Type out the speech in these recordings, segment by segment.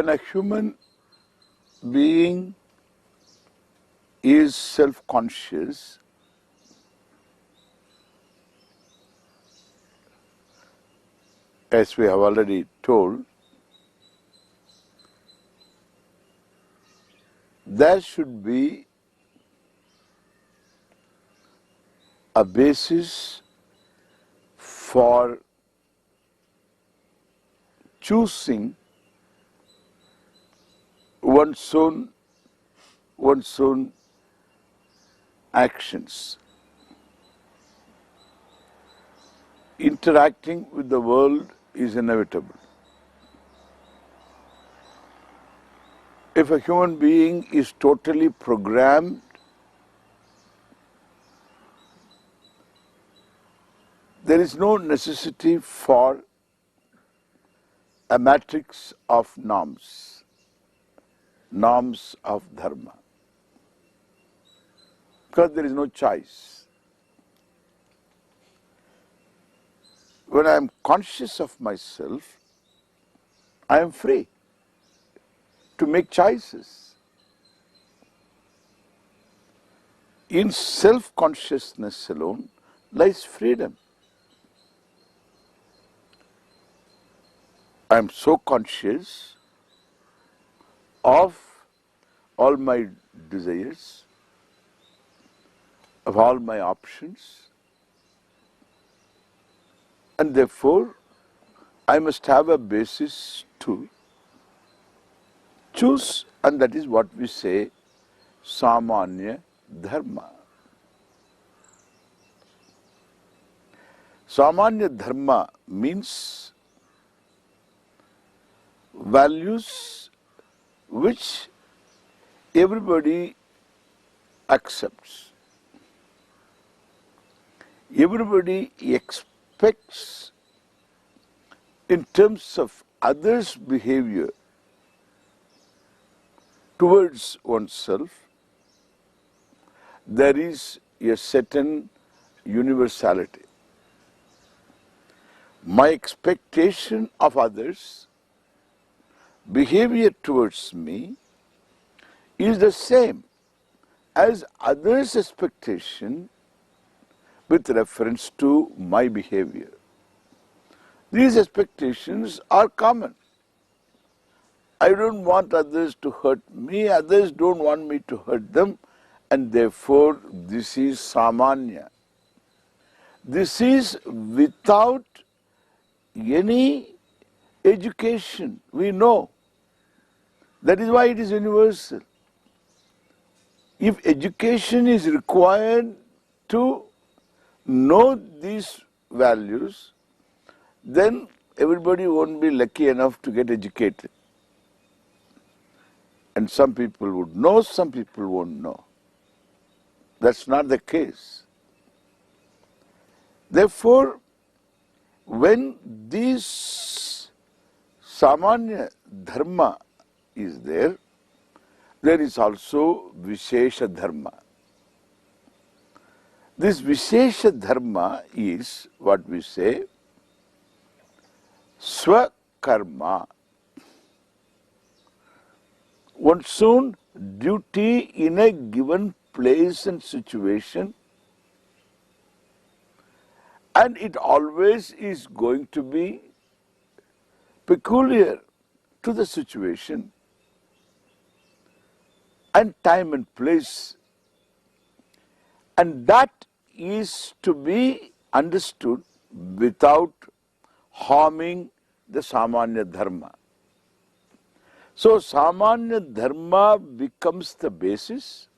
When a human being is self-conscious, as we have already told, there should be a basis for choosing one's own actions. Interacting with the world is inevitable. If a human being is totally programmed, there is no necessity for a matrix of norms of dharma, because there is no choice. When I am conscious of myself, I am free to make choices. In self-consciousness alone lies freedom. I am so conscious of all my desires, of all my options, and therefore I must have a basis to choose, and that is what we say samanya dharma. Samanya dharma means values which everybody accepts. Everybody expects in terms of others' behavior towards oneself. There is a certain universality. My expectation of others' behavior towards me is the same as others' expectation with reference to my behavior. These expectations are common. I don't want others to hurt me, others don't want me to hurt them, and therefore this is samanya. This is without any education, we know. That is why it is universal. If education is required to know these values, then everybody won't be lucky enough to get educated. And some people would know, some people won't know. That's not the case. Therefore, when this samanya dharma is there, there is also vishesha dharma. This vishesha dharma is what we say swakarma, one's own duty in a given place and situation, and it always is going to be peculiar to the situation and time and place, and that is to be understood without harming the samanya dharma. So samanya dharma becomes the basis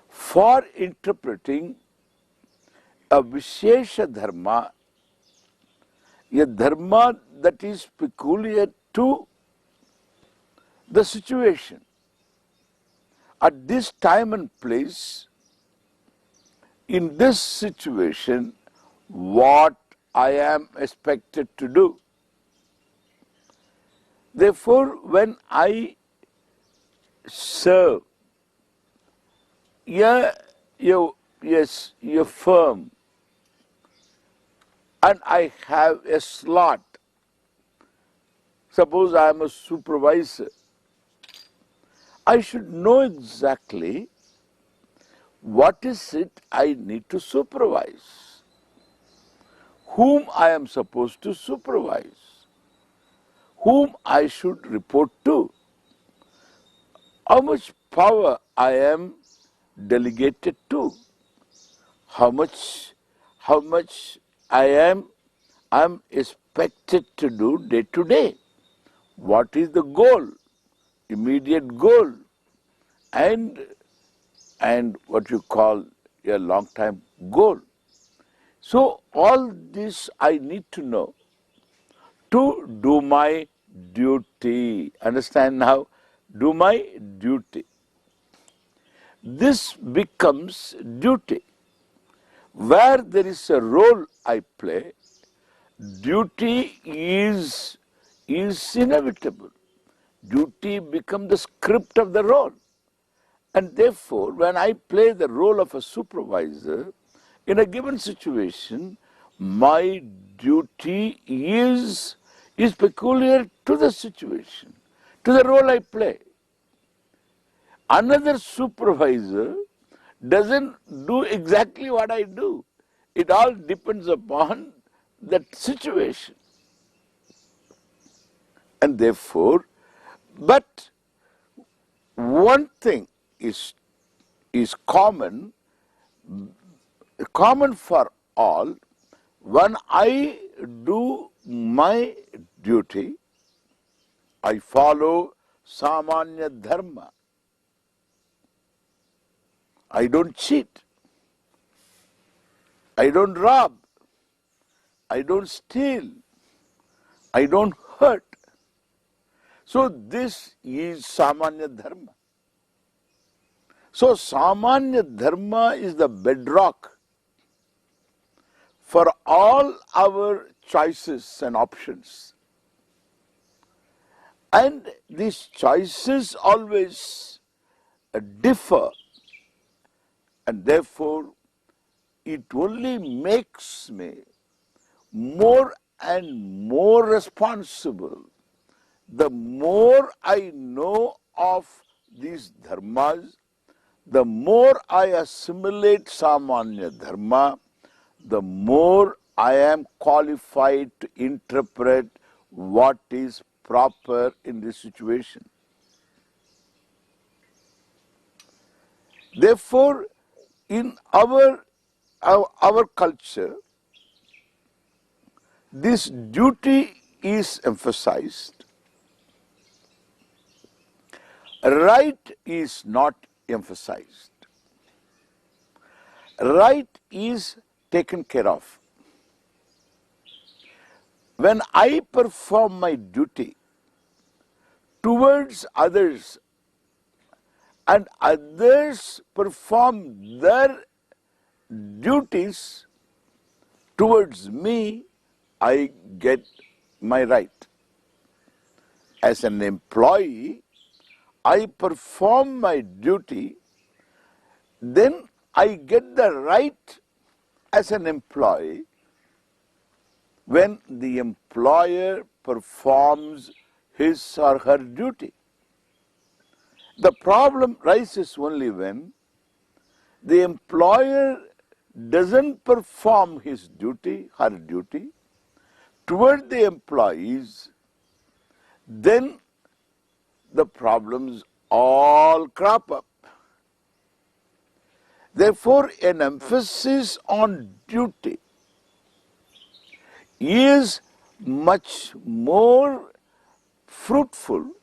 for interpreting a vishesha dharma, a dharma that is peculiar to the situation. At this time and place, in this situation, what I am expected to do. Therefore, when I serve a firm and I have a slot Suppose I am a supervisor. I should know exactly what is it I need to supervise, whom I am supposed to supervise, whom I should report to, how much power I am delegated to, how much I am expected to do day to day, what is the goal, immediate goal, and what you call a long time goal. So all this I need to know to do my duty. Understand now? Do my duty. This becomes duty. Where there is a role I play, duty is inevitable. Duty becomes the script of the role. And therefore, when I play the role of a supervisor, in a given situation, my duty is peculiar to the situation, to the role I play. Another supervisor doesn't do exactly what I do. It all depends upon that situation. And therefore, but one thing is common for all. When I do my duty, I follow samanya dharma. I don't cheat. I don't rob. I don't steal. I don't hurt. So this is samanya dharma. So samanya dharma is the bedrock for all our choices and options. And these choices always differ, and therefore it only makes me more and more responsible. The more I know of these dharmas, the more I assimilate samanya dharma, the more I am qualified to interpret what is proper in this situation. Therefore, in our culture, this duty is emphasized. Right is not emphasized. Right is taken care of. When I perform my duty towards others and others perform their duties towards me, I get my right. As an employee, I perform my duty, then I get the right as an employee when the employer performs his or her duty. The problem rises only when the employer doesn't perform his duty, her duty, toward the employees, then the problems all crop up. Therefore, an emphasis on duty is much more fruitful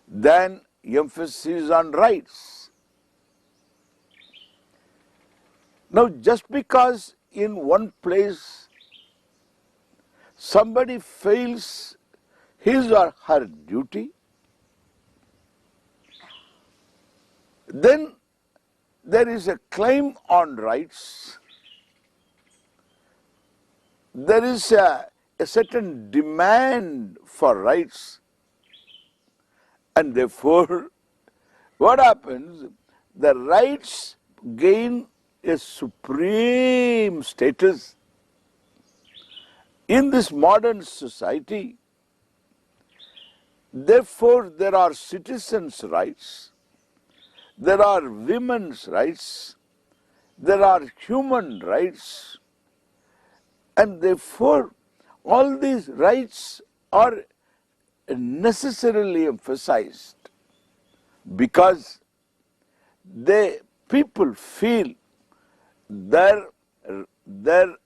than emphasis on rights. Now, just because in one place somebody fails his or her duty, then there is a claim on rights, there is a certain demand for rights, and therefore what happens? The rights gain a supreme status. In this modern society, therefore there are citizens' rights, there are women's rights, there are human rights, and therefore all these rights are necessarily emphasized because people feel their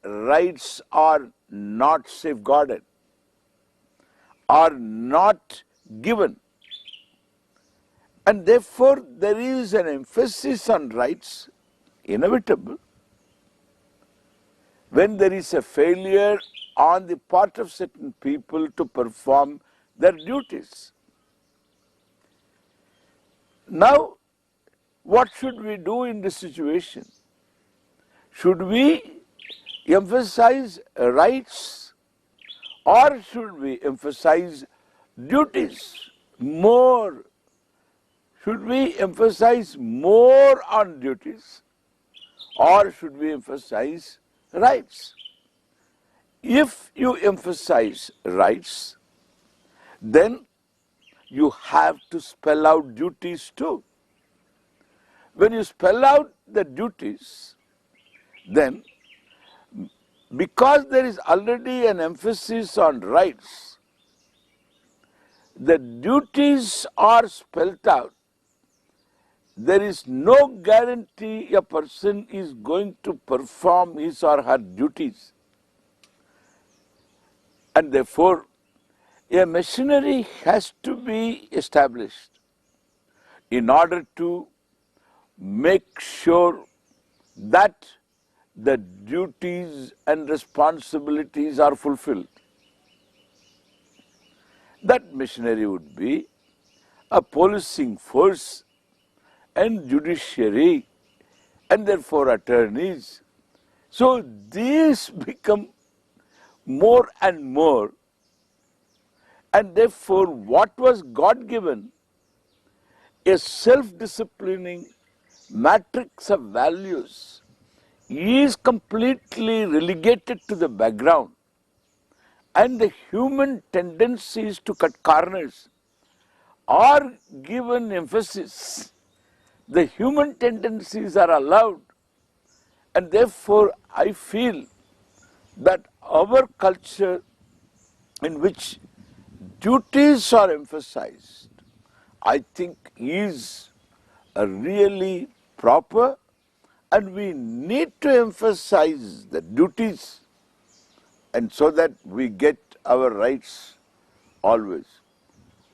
rights are not safeguarded, are not given, and therefore there is an emphasis on rights inevitable when there is a failure on the part of certain people to perform their duties. Now, what should we do in this situation? Should we emphasize rights or should we emphasize duties more? Should we emphasize more on duties or should we emphasize rights? If you emphasize rights, then you have to spell out duties too. When you spell out the duties, then because there is already an emphasis on rights, the duties are spelled out. There is no guarantee a person is going to perform his or her duties. And therefore, a machinery has to be established in order to make sure that the duties and responsibilities are fulfilled. That machinery would be a policing force and judiciary and therefore attorneys. So these become more and more, and therefore what was God-given, a self-disciplining matrix of values, is completely relegated to the background, and the human tendencies to cut corners are given emphasis. The human tendencies are allowed, and therefore I feel that our culture in which duties are emphasized, I think is really proper, and we need to emphasize the duties, and so that we get our rights always.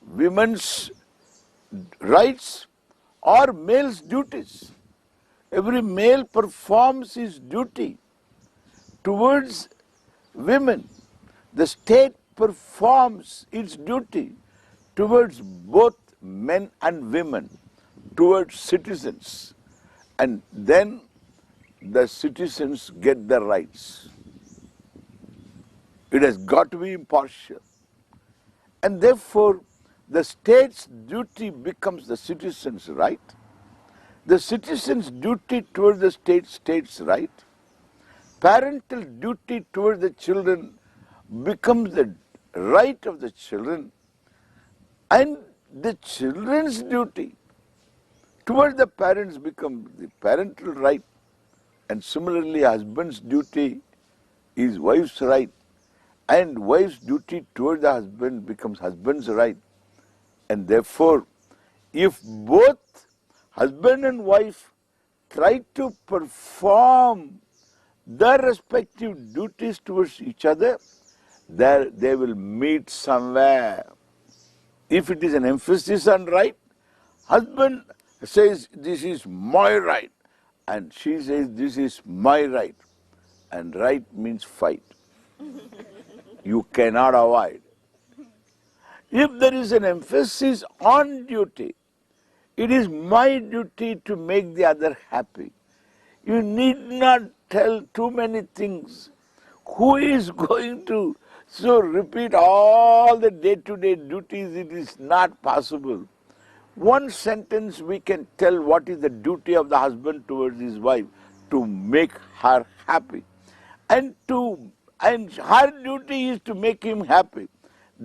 Women's rights or male's duties. Every male performs his duty towards women. The state performs its duty towards both men and women, towards citizens, and then the citizens get their rights. It has got to be impartial. And therefore, the state's duty becomes the citizen's right. The citizen's duty towards the state's right. Parental duty towards the children becomes the right of the children, and the children's duty towards the parents becomes the parental right, and similarly husband's duty is wife's right, and wife's duty towards the husband becomes husband's right. And therefore, if both husband and wife try to perform their respective duties towards each other, there they will meet somewhere. If it is an emphasis on right, husband says this is my right, and she says this is my right, and right means fight. You cannot avoid. If there is an emphasis on duty, it is my duty to make the other happy. You need not tell too many things. Who is going to repeat all the day-to-day duties? It is not possible. One sentence we can tell what is the duty of the husband towards his wife: to make her happy. And her duty is to make him happy.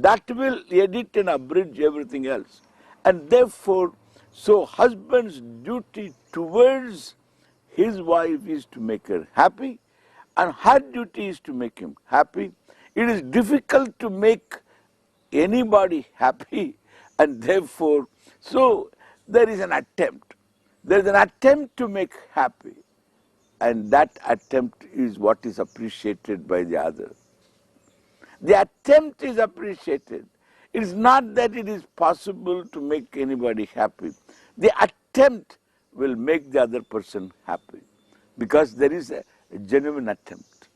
that will edit and abridge everything else. And therefore, so husband's duty towards his wife is to make her happy, and her duty is to make him happy. It is difficult to make anybody happy, and therefore, so there is an attempt. There is an attempt to make happy, and that attempt is what is appreciated by the other. The attempt is appreciated. It is not that it is possible to make anybody happy. The attempt will make the other person happy, because there is a genuine attempt.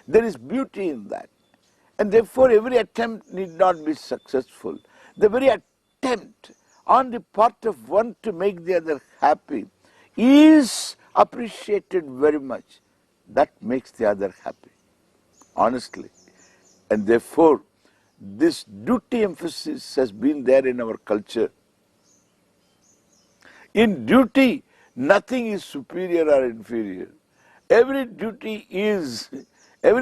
There is beauty in that. And therefore, every attempt need not be successful. The very attempt on the part of one to make the other happy is appreciated very much. That makes the other happy, honestly. And therefore, this duty emphasis has been there in our culture. In duty, nothing is superior or inferior. Every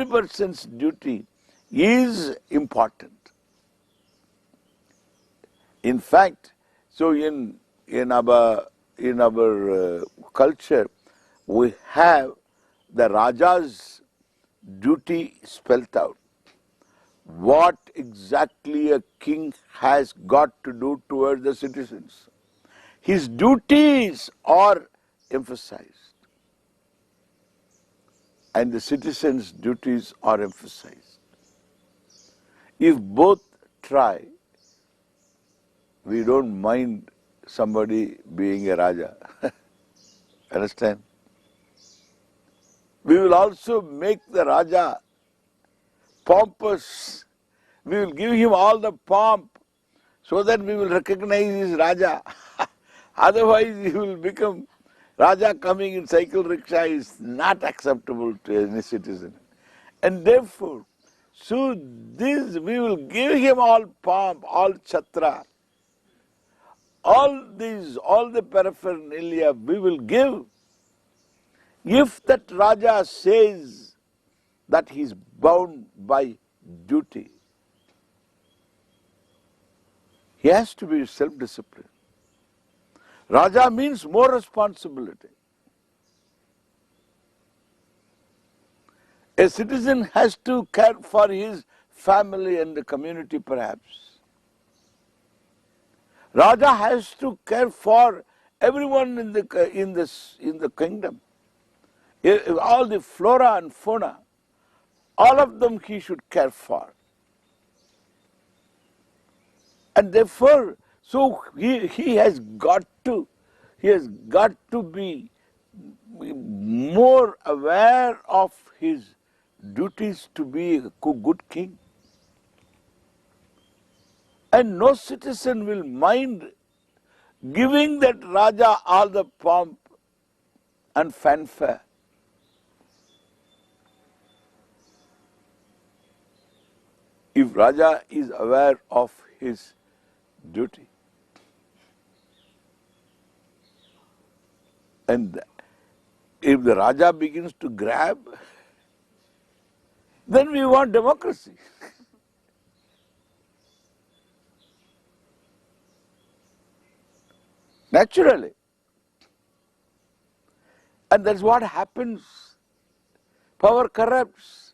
person's duty is important. In fact, so in our culture, we have the Raja's duty spelt out. What exactly a king has got to do towards the citizens. His duties are emphasized, and the citizens' duties are emphasized. If both try, we don't mind somebody being a Raja. Understand? We will also make the Raja pompous. We will give him all the pomp so that we will recognize his Raja. Otherwise, he will become Raja coming in cycle rickshaw is not acceptable to any citizen. And therefore, so this we will give him all pomp, all chhatra, all the paraphernalia we will give. If that Raja says that he is bound by duty, he has to be self-disciplined. Raja means more responsibility. A citizen has to care for his family and the community perhaps. Raja has to care for everyone in the kingdom. All the flora and fauna, all of them he should care for. And therefore, so he has got to be more aware of his duties to be a good king. And no citizen will mind giving that Raja all the pomp and fanfare. If Raja is aware of his duty. And if the Raja begins to grab, then we want democracy. Naturally. And that's what happens. Power corrupts,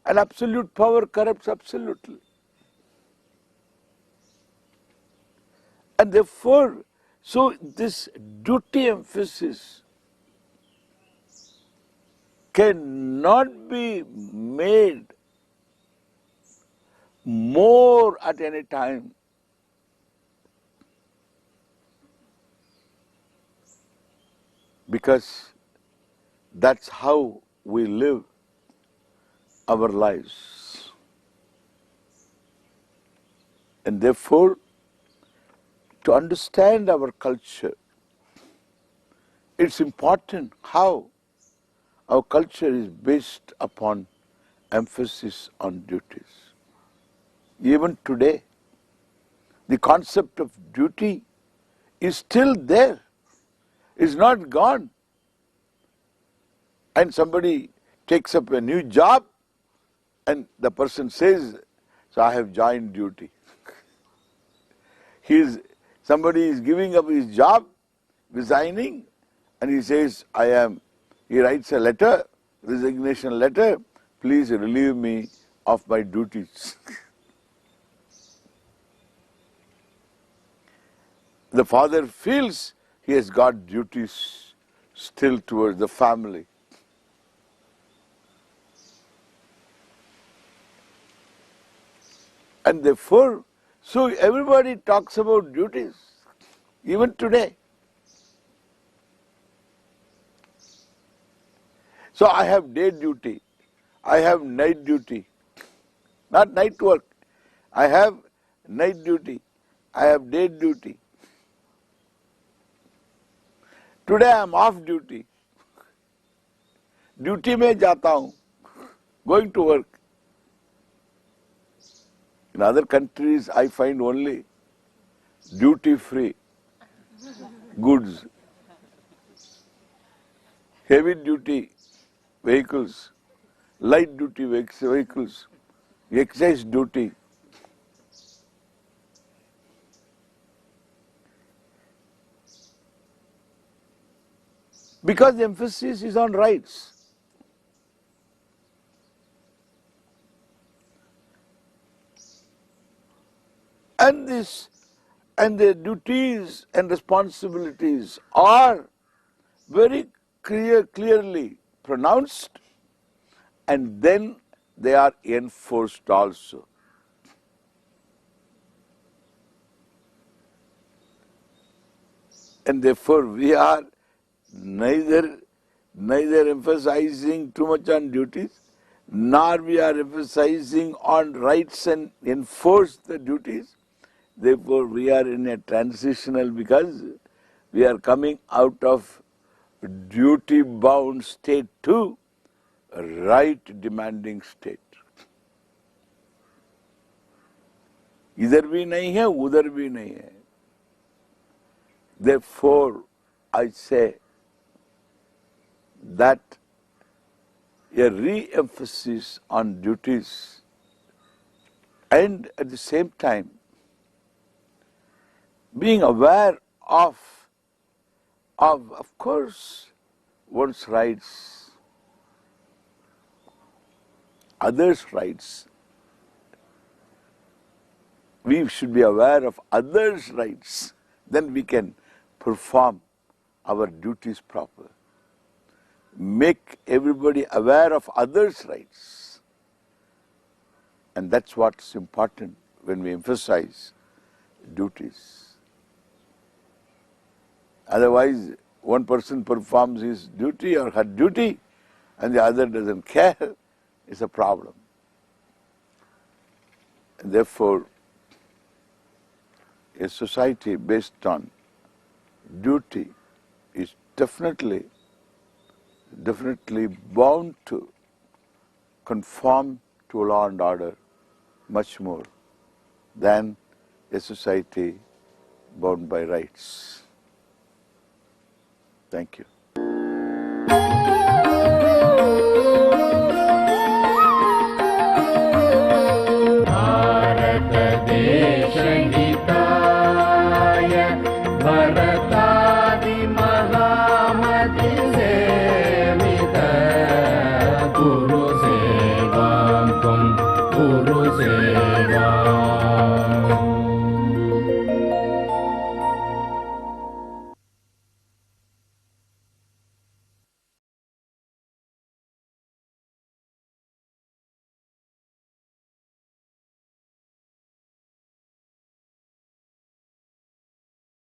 and absolute power corrupts absolutely. And therefore, so this duty emphasis cannot be made more at any time. Because that's how we live our lives. And therefore, to understand our culture, it's important how our culture is based upon emphasis on duties. Even today, the concept of duty is still there. It's not gone. And somebody takes up a new job, And the person says, so I have joined duty. Somebody is giving up his job, resigning, and he says, he writes a letter, resignation letter, please relieve me of my duties. The father feels he has got duties still towards the family. And therefore, so everybody talks about duties, even today. So I have day duty, I have night duty, not night work. I have night duty, I have day duty. Today I am off duty. Duty में जाता हूँ, going to work. In other countries, I find only duty-free goods, heavy-duty vehicles, light-duty vehicles, excise duty. Because the emphasis is on rights. And the duties and responsibilities are very clearly pronounced, and then they are enforced also. And therefore we are neither emphasizing too much on duties, nor we are emphasizing on rights and enforce the duties. Therefore we are in a transitional, because we are coming out of duty bound state to a right demanding state. इधर भी नहीं है, उधर भी नहीं है. Therefore I say that a re-emphasis on duties, and at the same time being aware of course, one's rights, others' rights. We should be aware of others' rights. Then we can perform our duties properly. Make everybody aware of others' rights. And that's what's important when we emphasize duties. Otherwise, one person performs his duty or her duty and the other doesn't care. It's a problem. And therefore, a society based on duty is definitely bound to conform to law and order much more than a society bound by rights. Thank you.